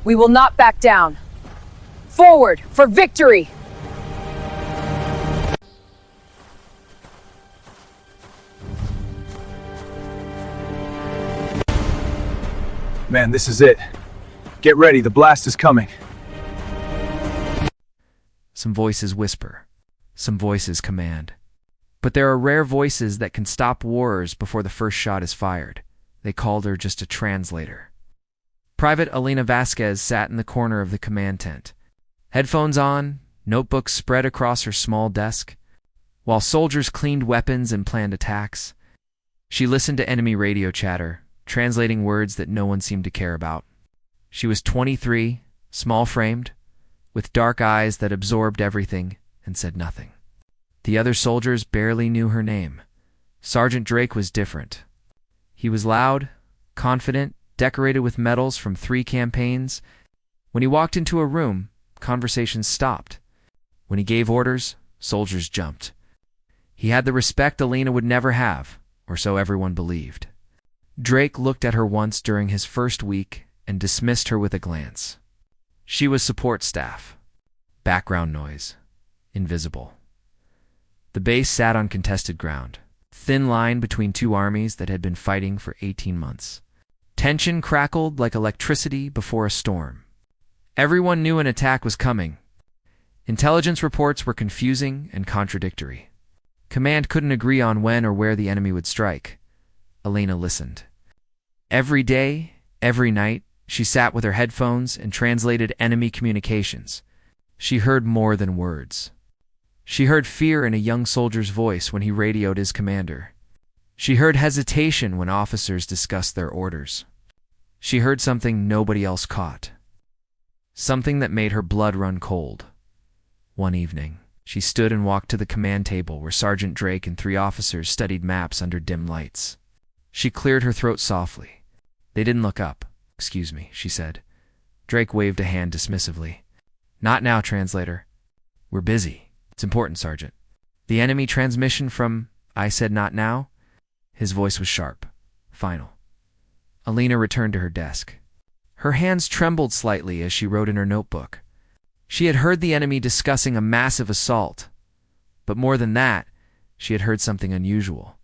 We will not back down. Forward for victory! Man, this is it. Get ready, the blast is coming. Some voices whisper. Some voices command. But there are rare voices that can stop wars before the first shot is fired. They called her just a translator. Private Elena Vasquez sat in the corner of the command tent. Headphones on, notebooks spread across her small desk. While soldiers cleaned weapons and planned attacks, she listened to enemy radio chatter, translating words that no one seemed to care about. She was 23, small-framed, with dark eyes that absorbed everything and said nothing. The other soldiers barely knew her name. Sergeant Drake was different. He was loud, confident, decorated with medals from 3 campaigns. When he walked into a room, conversations stopped. When he gave orders, soldiers jumped. He had the respect Elena would never have, or so everyone believed. Drake looked at her once during his first week and dismissed her with a glance. She was support staff. Background noise. Invisible. The base sat on contested ground, thin line between 2 armies that had been fighting for 18 months. Tension crackled like electricity before a storm. Everyone knew an attack was coming. Intelligence reports were confusing and contradictory. Command couldn't agree on when or where the enemy would strike. Elena listened. Every day, every night, she sat with her headphones and translated enemy communications. She heard more than words. She heard fear in a young soldier's voice when he radioed his commander. She heard hesitation when officers discussed their orders. She heard something nobody else caught. Something that made her blood run cold. One evening, she stood and walked to the command table where Sergeant Drake and 3 officers studied maps under dim lights. She cleared her throat softly. They didn't look up. "Excuse me," she said. Drake waved a hand dismissively. "Not now, translator. We're busy. It's important, Sergeant." "The enemy transmission from—" I said, "Not now?" His voice was sharp, final. Elena returned to her desk. Her hands trembled slightly as she wrote in her notebook. She had heard the enemy discussing a massive assault. But more than that, she had heard something unusual.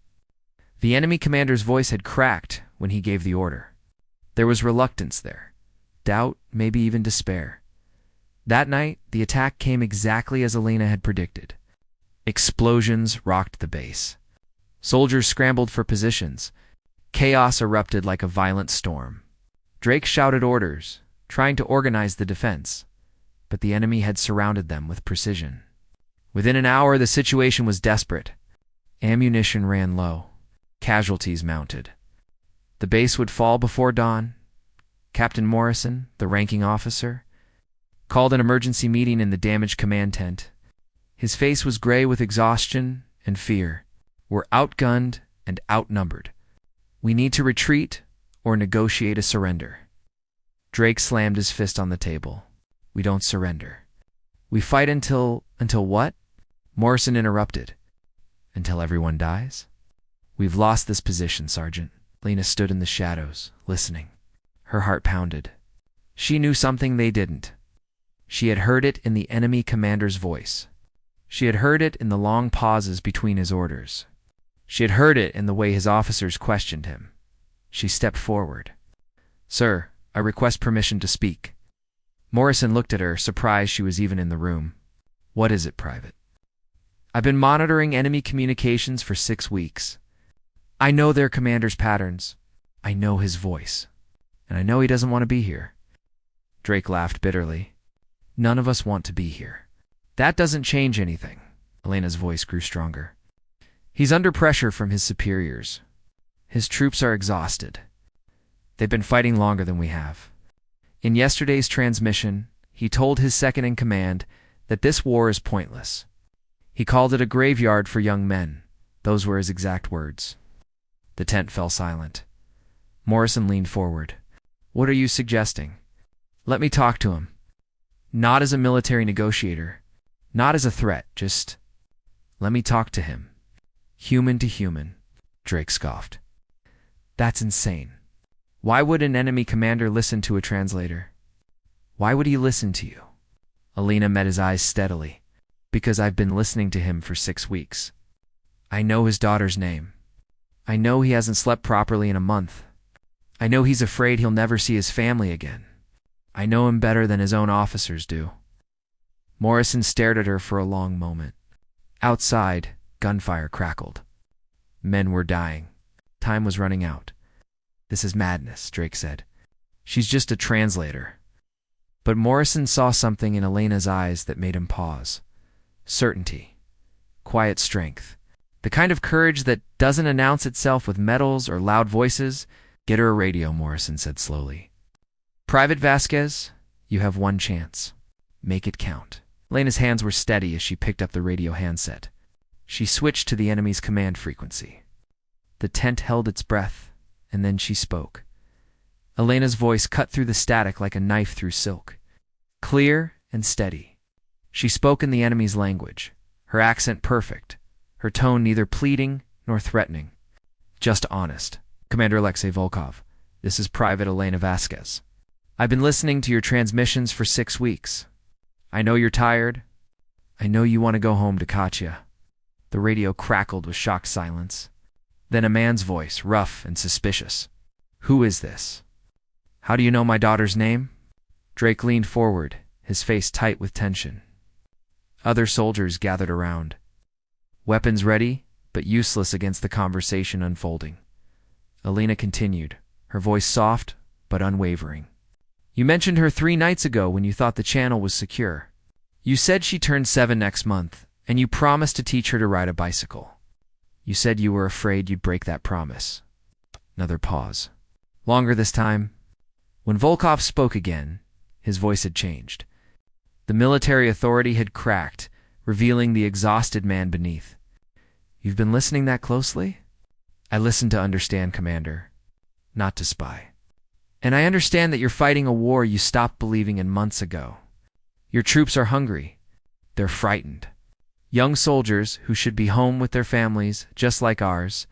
The enemy commander's voice had cracked when he gave the order. There was reluctance there. Doubt, maybe even despair. That night, the attack came exactly as Elena had predicted. Explosions rocked the base. Soldiers scrambled for positions. Chaos erupted like a violent storm. Drake shouted orders, trying to organize the defense, but the enemy had surrounded them with precision. Within an hour, the situation was desperate. Ammunition ran low. Casualties mounted. The base would fall before dawn. Captain Morrison, the ranking officer, called an emergency meeting in the damaged command tent. His face was gray with exhaustion and fear. "We're outgunned and outnumbered. We need to retreat or negotiate a surrender." Drake slammed his fist on the table. "We don't surrender. We fight until what?" Morrison interrupted. "Until everyone dies?" "We've lost this position, Sergeant." Lena stood in the shadows, listening. Her heart pounded. She knew something they didn't. She had heard it in the enemy commander's voice. She had heard it in the long pauses between his orders. She had heard it in the way his officers questioned him. She stepped forward. "Sir, I request permission to speak." Morrison looked at her, surprised she was even in the room. "What is it, Private?" "I've been monitoring enemy communications for 6 weeks. I know their commander's patterns. I know his voice. And I know he doesn't want to be here." Drake laughed bitterly. "None of us want to be here." "That doesn't change anything." Elena's voice grew stronger. "He's under pressure from his superiors. His troops are exhausted. They've been fighting longer than we have. In yesterday's transmission, he told his second-in-command that this war is pointless. He called it a graveyard for young men. Those were his exact words." The tent fell silent. Morrison leaned forward. "What are you suggesting?" "Let me talk to him. Not as a military negotiator. Not as a threat, just let me talk to him. Human to human." Drake scoffed. "That's insane. Why would an enemy commander listen to a translator?" Why would he listen to you? Alina met his eyes steadily. Because I've been listening to him for 6 weeks. I know his daughter's name. I know he hasn't slept properly in a month. I know he's afraid he'll never see his family again. I know him better than his own officers do. Morrison stared at her for a long moment. Outside, gunfire crackled. Men were dying. Time was running out. This is madness, Drake said. She's just a translator. But Morrison saw something in Elena's eyes that made him pause. Certainty. Quiet strength. The kind of courage that doesn't announce itself with medals or loud voices. Get her a radio, Morrison said slowly. Private Vasquez, you have 1 chance. Make it count. Elena's hands were steady as she picked up the radio handset. She switched to the enemy's command frequency. The tent held its breath, and then she spoke. Elena's voice cut through the static like a knife through silk. Clear and steady. She spoke in the enemy's language, her accent perfect, her tone neither pleading nor threatening. Just honest. Commander Alexei Volkov, this is Private Elena Vasquez. I've been listening to your transmissions for 6 weeks. I know you're tired. I know you want to go home to Katya. The radio crackled with shocked silence. Then a man's voice, rough and suspicious. Who is this? How do you know my daughter's name? Drake leaned forward, his face tight with tension. Other soldiers gathered around. Weapons ready, but useless against the conversation unfolding. Elena continued, her voice soft but unwavering. You mentioned her 3 nights ago when you thought the channel was secure. You said she turned 7 next month, and you promised to teach her to ride a bicycle. You said you were afraid you'd break that promise. Another pause. Longer this time. When Volkov spoke again, his voice had changed. The military authority had cracked, revealing the exhausted man beneath. You've been listening that closely? I listened to understand, Commander, not to spy. And I understand that you're fighting a war you stopped believing in months ago. Your troops are hungry. They're frightened. Young soldiers who should be home with their families, just like ours.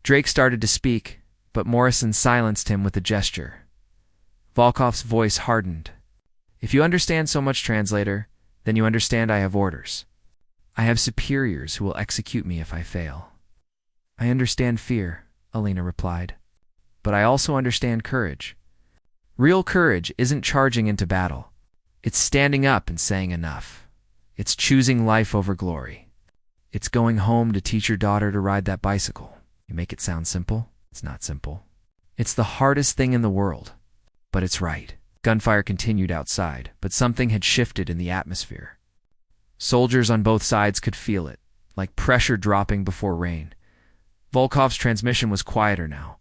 Drake started to speak, but Morrison silenced him with a gesture. Volkov's voice hardened. If you understand so much, translator, then you understand I have orders. I have superiors who will execute me if I fail. I understand fear, Elena replied. But I also understand courage. Real courage isn't charging into battle. It's standing up and saying enough. It's choosing life over glory. It's going home to teach your daughter to ride that bicycle. You make it sound simple? It's not simple. It's the hardest thing in the world. But it's right. Gunfire continued outside, but something had shifted in the atmosphere. Soldiers on both sides could feel it, like pressure dropping before rain. Volkov's transmission was quieter now.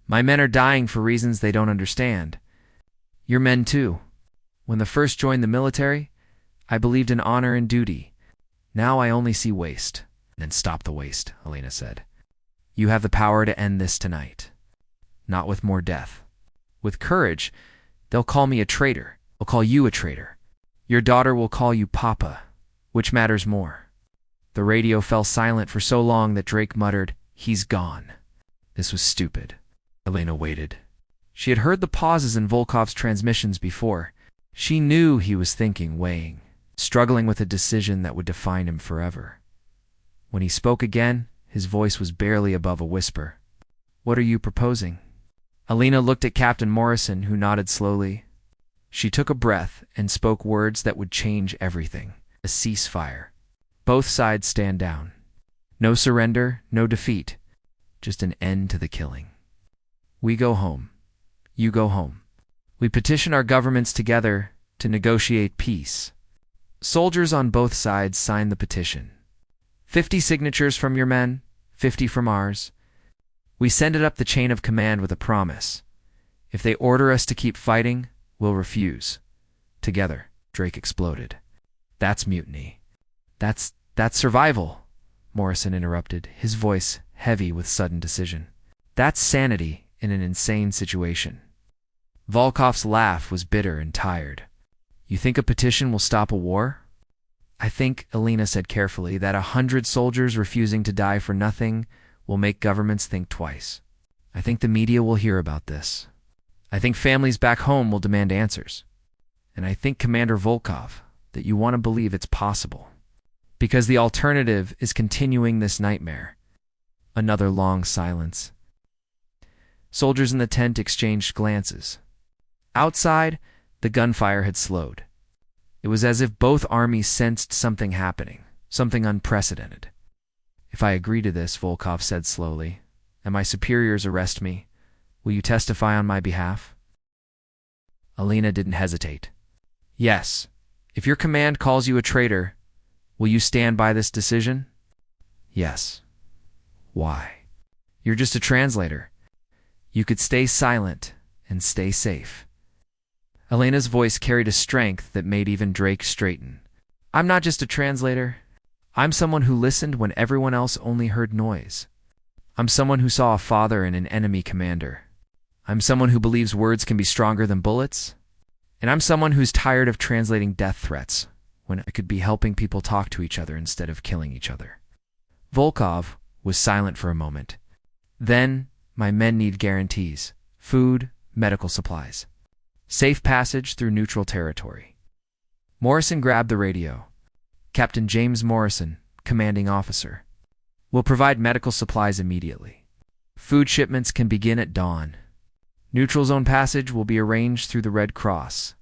My men are dying for reasons they don't understand. Your men too. When the first joined the military, I believed in honor and duty. Now I only see waste. Then stop the waste, Elena said. You have the power to end this tonight. Not with more death. With courage, they'll call me a traitor. They'll call you a traitor. Your daughter will call you Papa. Which matters more? The radio fell silent for so long that Drake muttered, He's gone. This was stupid. Elena waited. She had heard the pauses in Volkov's transmissions before. She knew he was thinking, weighing, struggling with a decision that would define him forever. When he spoke again, his voice was barely above a whisper. What are you proposing? Elena looked at Captain Morrison, who nodded slowly. She took a breath and spoke words that would change everything. A ceasefire. Both sides stand down. No surrender, no defeat. Just an end to the killing. We go home. You go home. We petition our governments together to negotiate peace. Soldiers on both sides sign the petition. 50 signatures from your men, 50 from ours. We send it up the chain of command with a promise. If they order us to keep fighting, we'll refuse. Together, Drake exploded. That's mutiny. That's survival, Morrison interrupted, his voice heavy with sudden decision. That's sanity in an insane situation. Volkov's laugh was bitter and tired. You think a petition will stop a war? I think, Elena said carefully, that 100 soldiers refusing to die for nothing will make governments think twice. I think the media will hear about this. I think families back home will demand answers. And I think, Commander Volkov, that you want to believe it's possible. Because the alternative is continuing this nightmare. Another long silence. Soldiers in the tent exchanged glances. Outside, the gunfire had slowed. It was as if both armies sensed something happening, something unprecedented. If I agree to this, Volkov said slowly, and my superiors arrest me, will you testify on my behalf? Alina didn't hesitate. Yes. If your command calls you a traitor, will you stand by this decision? Yes. Why? You're just a translator. You could stay silent and stay safe. Elena's voice carried a strength that made even Drake straighten. I'm not just a translator. I'm someone who listened when everyone else only heard noise. I'm someone who saw a father in an enemy commander. I'm someone who believes words can be stronger than bullets. And I'm someone who's tired of translating death threats when I could be helping people talk to each other instead of killing each other. Volkov was silent for a moment. Then, my men need guarantees. Food, medical supplies. Safe passage through neutral territory. Morrison grabbed the radio. Captain James Morrison, commanding officer. Will provide medical supplies immediately. Food shipments can begin at dawn. Neutral zone passage will be arranged through the Red Cross.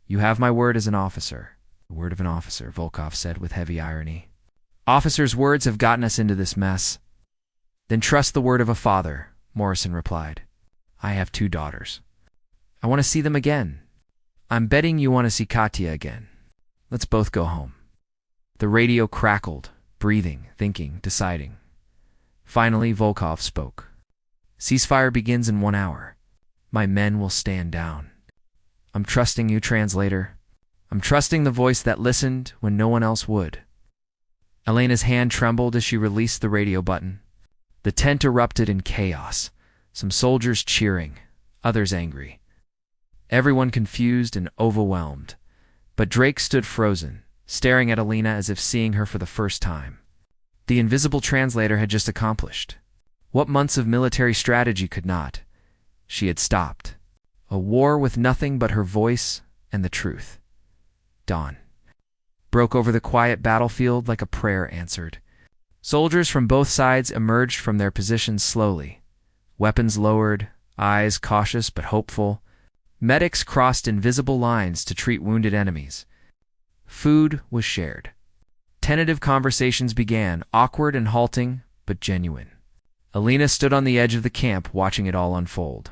You have my word as an officer. The word of an officer, Volkov said with heavy irony. Officers' words have gotten us into this mess. Then trust the word of a father, Morrison replied. I have 2 daughters. I want to see them again. I'm betting you want to see Katya again. Let's both go home. The radio crackled, breathing, thinking, deciding. Finally, Volkov spoke. Ceasefire begins in 1 hour. My men will stand down. I'm trusting you, translator. I'm trusting the voice that listened when no one else would. Elena's hand trembled as she released the radio button. The tent erupted in chaos, some soldiers cheering, others angry. Everyone confused and overwhelmed. But Drake stood frozen, staring at Alina as if seeing her for the first time. The invisible translator had just accomplished what months of military strategy could not. She had stopped. A war with nothing but her voice and the truth. Dawn broke over the quiet battlefield like a prayer answered. Soldiers from both sides emerged from their positions slowly. Weapons lowered, eyes cautious but hopeful. Medics crossed invisible lines to treat wounded enemies. Food was shared. Tentative conversations began, awkward and halting, but genuine. Alina stood on the edge of the camp watching it all unfold.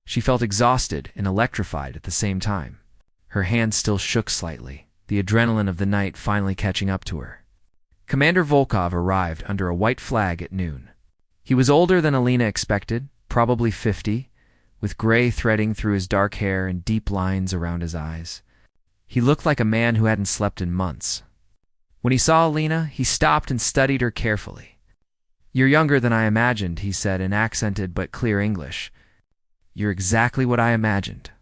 She felt exhausted and electrified at the same time. Her hands still shook slightly, the adrenaline of the night finally catching up to her. Commander Volkov arrived under a white flag at noon. He was older than Alina expected, probably 50, with gray threading through his dark hair and deep lines around his eyes. He looked like a man who hadn't slept in months. When he saw Alina, he stopped and studied her carefully. You're younger than I imagined, he said in accented but clear English. You're exactly what I imagined,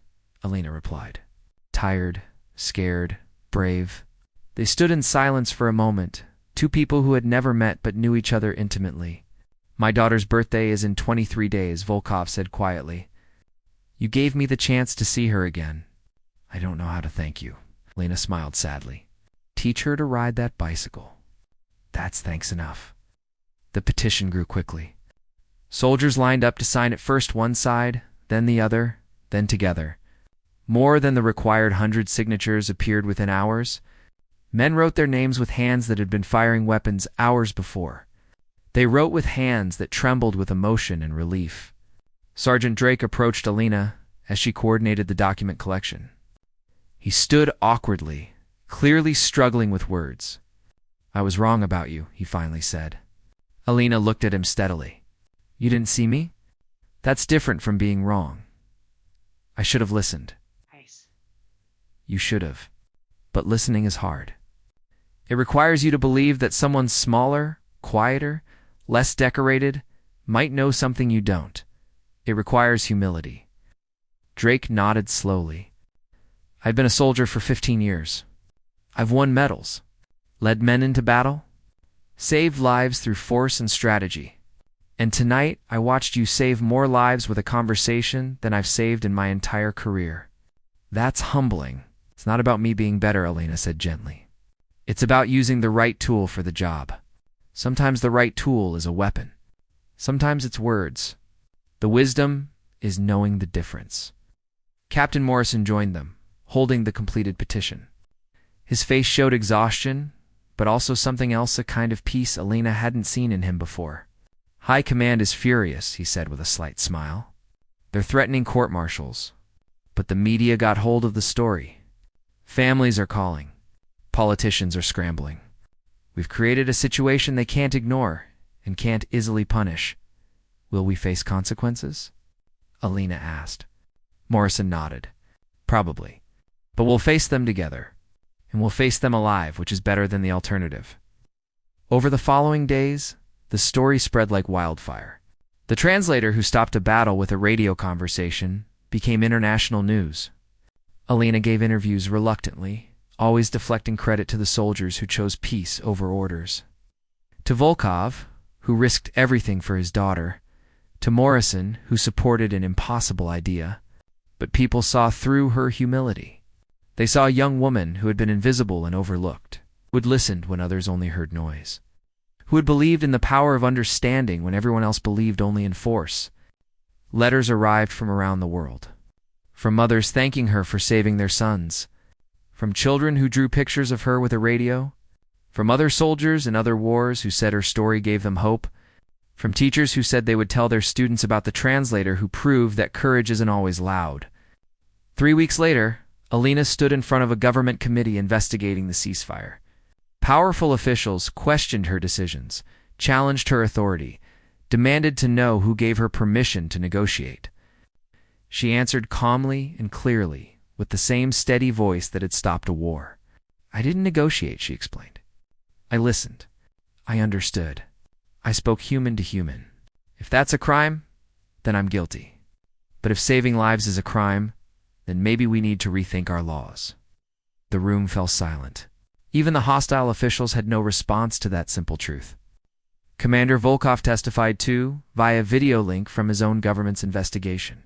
Alina replied. Tired, scared, brave. They stood in silence for a moment, 2 people who had never met but knew each other intimately. My daughter's birthday is in 23 days, Volkov said quietly. You gave me the chance to see her again. I don't know how to thank you. Alina smiled sadly. Teach her to ride that bicycle. That's thanks enough. The petition grew quickly. Soldiers lined up to sign it first one side, then the other, then together. More than the required 100 signatures appeared within hours. Men wrote their names with hands that had been firing weapons hours before. They wrote with hands that trembled with emotion and relief. Sergeant Drake approached Alina as she coordinated the document collection. He stood awkwardly, clearly struggling with words. I was wrong about you, he finally said. Alina looked at him steadily. You didn't see me? That's different from being wrong. I should have listened. You should have. But listening is hard. It requires you to believe that someone smaller, quieter, less decorated, might know something you don't. It requires humility. Drake nodded slowly. I've been a soldier for 15 years. I've won medals, led men into battle, saved lives through force and strategy. And tonight, I watched you save more lives with a conversation than I've saved in my entire career. That's humbling. It's not about me being better, Alina said gently. It's about using the right tool for the job. Sometimes the right tool is a weapon. Sometimes it's words. The wisdom is knowing the difference. Captain Morrison joined them, holding the completed petition. His face showed exhaustion, but also something else, a kind of peace Alina hadn't seen in him before. High Command is furious, he said with a slight smile. They're threatening court-martials. But the media got hold of the story. Families are calling. Politicians are scrambling. We've created a situation they can't ignore and can't easily punish. Will we face consequences? Alina asked. Morrison nodded. Probably. But we'll face them together. And we'll face them alive, which is better than the alternative. Over the following days, the story spread like wildfire. The translator who stopped a battle with a radio conversation became international news. Alina gave interviews reluctantly, always deflecting credit to the soldiers who chose peace over orders. To Volkov, who risked everything for his daughter. To Morrison, who supported an impossible idea. But people saw through her humility. They saw a young woman who had been invisible and overlooked, who had listened when others only heard noise, who had believed in the power of understanding when everyone else believed only in force. Letters arrived from around the world. From mothers thanking her for saving their sons. From children who drew pictures of her with a radio. From other soldiers in other wars who said her story gave them hope. From teachers who said they would tell their students about the translator who proved that courage isn't always loud. 3 weeks later, Alina stood in front of a government committee investigating the ceasefire. Powerful officials questioned her decisions, challenged her authority, demanded to know who gave her permission to negotiate. She answered calmly and clearly, with the same steady voice that had stopped a war. I didn't negotiate, she explained. I listened. I understood. I spoke human to human. If that's a crime, then I'm guilty. But if saving lives is a crime, then maybe we need to rethink our laws. The room fell silent. Even the hostile officials had no response to that simple truth. Commander Volkov testified too, via video link from his own government's investigation.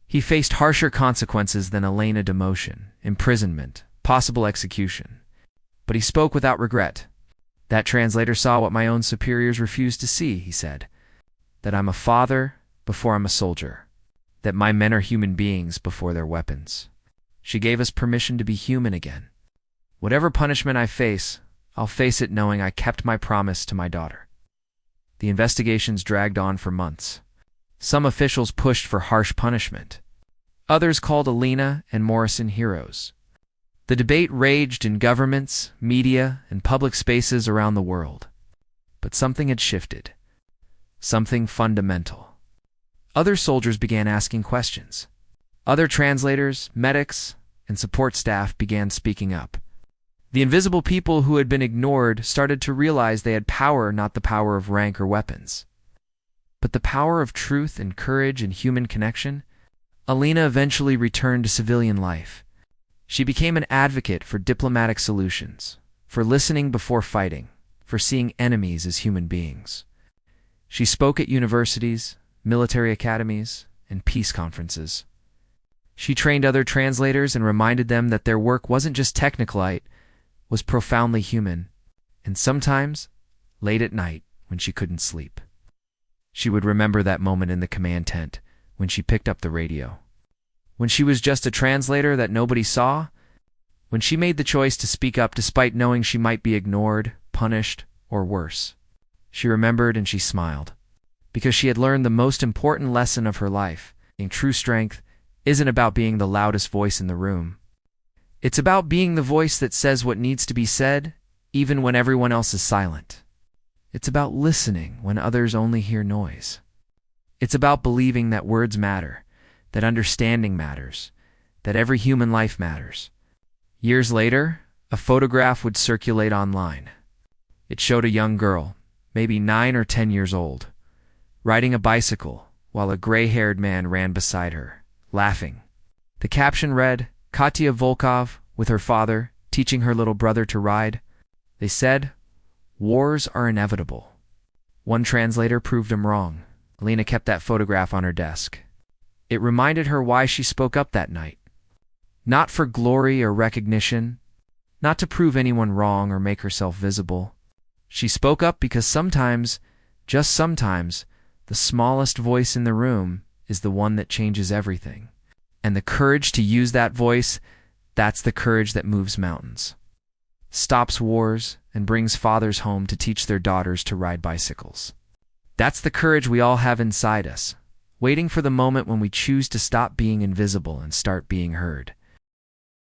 He faced harsher consequences than Alina demotion, imprisonment, possible execution. But he spoke without regret. That translator saw what my own superiors refused to see, he said. That I'm a father before I'm a soldier. That my men are human beings before their weapons. She gave us permission to be human again. Whatever punishment I face, I'll face it knowing I kept my promise to my daughter. The investigations dragged on for months. Some officials pushed for harsh punishment. Others called Alina and Morrison heroes. The debate raged in governments, media, and public spaces around the world. But something had shifted. Something fundamental. Other soldiers began asking questions. Other translators, medics, and support staff began speaking up. The invisible people who had been ignored started to realize they had power, not the power of rank or weapons, but the power of truth and courage and human connection. Alina eventually returned to civilian life. She became an advocate for diplomatic solutions, for listening before fighting, for seeing enemies as human beings. She spoke at universities, military academies, and peace conferences. She trained other translators and reminded them that their work wasn't just technical, was profoundly human, and sometimes, late at night, when she couldn't sleep. She would remember that moment in the command tent, when she picked up the radio. When she was just a translator that nobody saw. When she made the choice to speak up despite knowing she might be ignored, punished, or worse. She remembered and she smiled. Because she had learned the most important lesson of her life. True strength isn't about being the loudest voice in the room. It's about being the voice that says what needs to be said, even when everyone else is silent. It's about listening when others only hear noise. It's about believing that words matter, that understanding matters, that every human life matters. Years later, a photograph would circulate online. It showed a young girl, maybe 9 or 10 years old, riding a bicycle while a gray-haired man ran beside her, laughing. The caption read, Katya Volkov, with her father, teaching her little brother to ride. They said, wars are inevitable. One translator proved him wrong. Alina kept that photograph on her desk. It reminded her why she spoke up that night. Not for glory or recognition, not to prove anyone wrong or make herself visible. She spoke up because sometimes, just sometimes, the smallest voice in the room is the one that changes everything. And the courage to use that voice, that's the courage that moves mountains, stops wars, and brings fathers home to teach their daughters to ride bicycles. That's the courage we all have inside us, waiting for the moment when we choose to stop being invisible and start being heard.